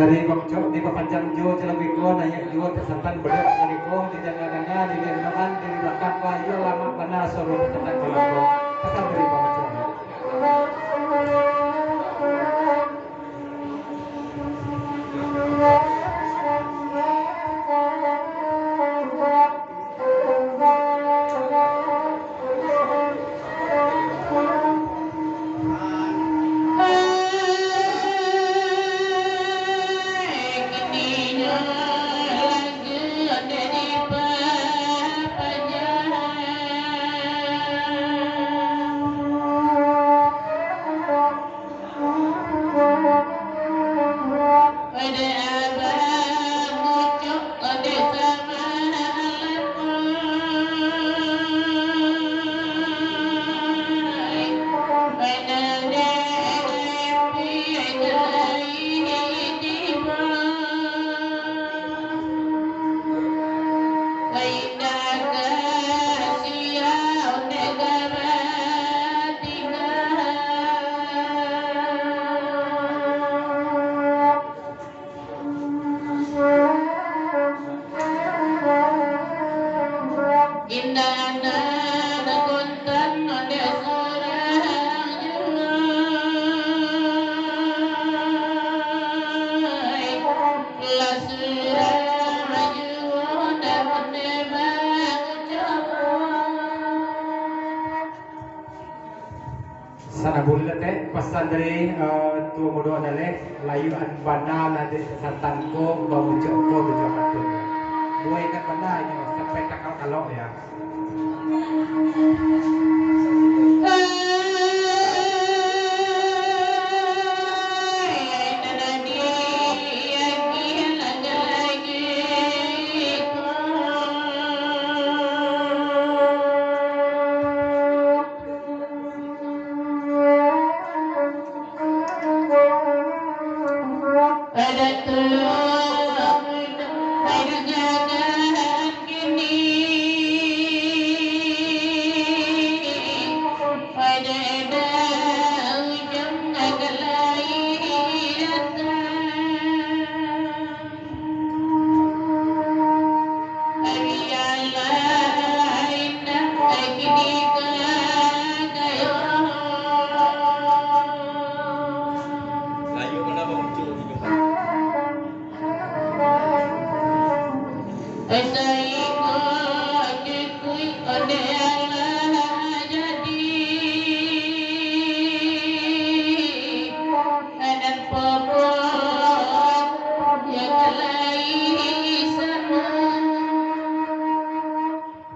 dari Bangcok di Papanjang Jo Celabiko nanya Jo tersentan bedok Celabiko di jaga-jaga di gendokan di belakang payo lama kena suruh tersentan Celabiko pasal dari Bangcok. Sana boleh teh pesan dari tua muda adalah layu bana nade satanko bamucokko berjalan. Dua ikat bana ini sampai kakal kalau ya.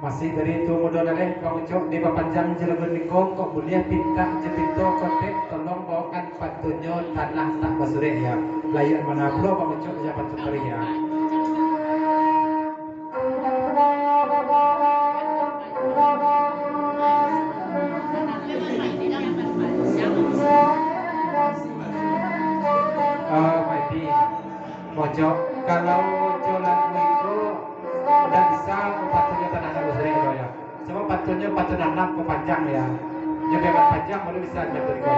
Masih dari itu mudah nade Bangcok di Papanjang Cilegon Nikong kok boleh pinta jepito kontek tolong bawakan patunyo tanah tak basure ya layan mana pulau Bangcok ya patut ya. Pojok kalau jualan itu udah bisa patutnya tanah basure ya. Sebab patutnya patut anak ke panjang ya. Jadi panjang baru bisa jadi ya.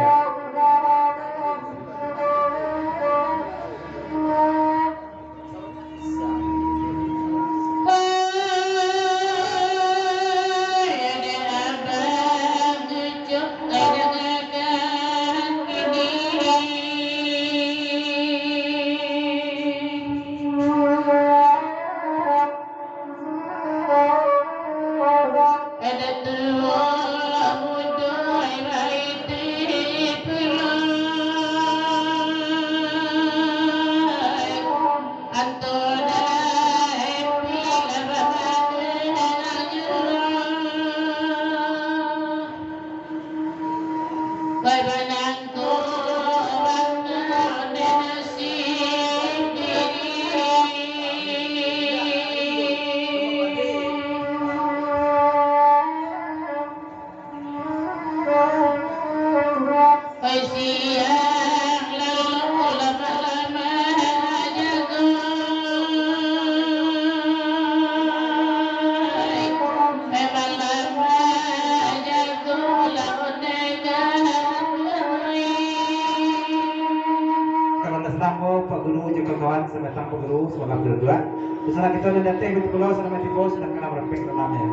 Mandas Rambo, Pak Guru juga kawan sebatang Pak Guru sebagai berdua. Bersama kita udah datang di pulau selama tiba sudah kena berpik namanya.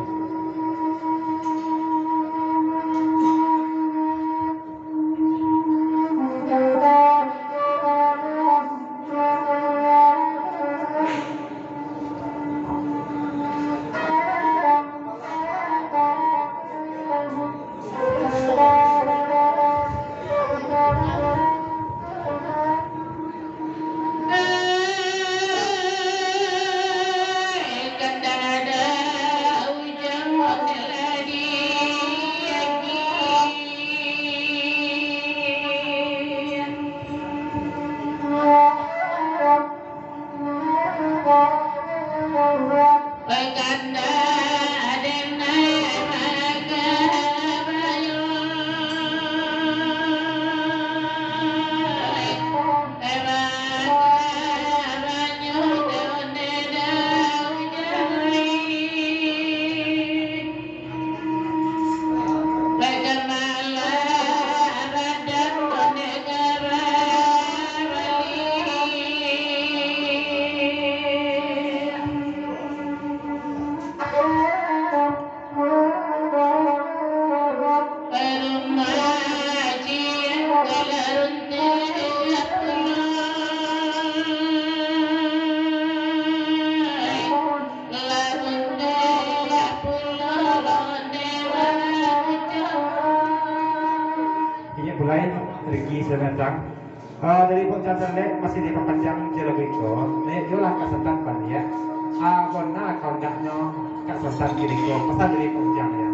Mulai Riki Sementang dari Pocah Sendek masih di Papanjang Jelogiko nek jolah kasetan pan ya kona kondaknya kasetan kiriko pesan dari Pocah ya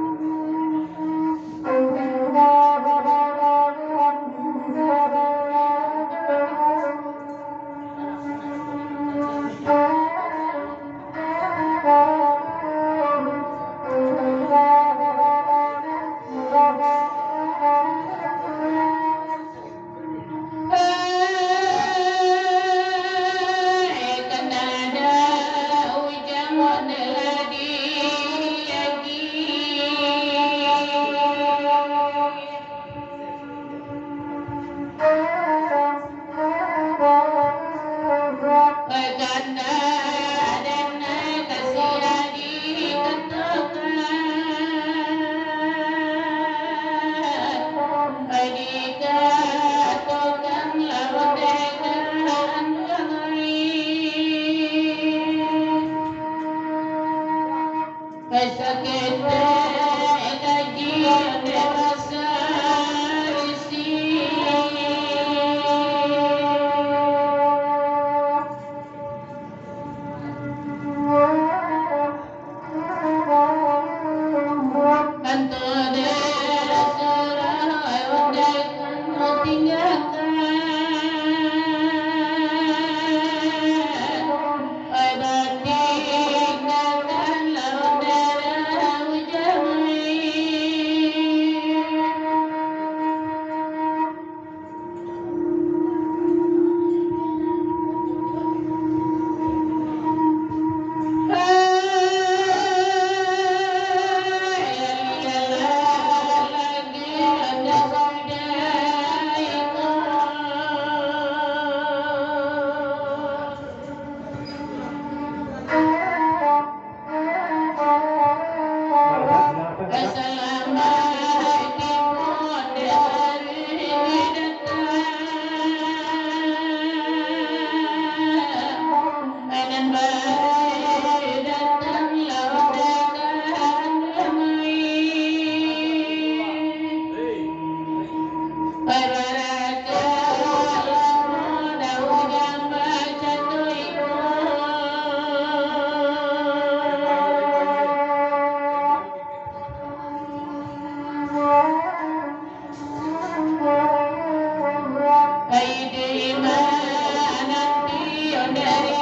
Dari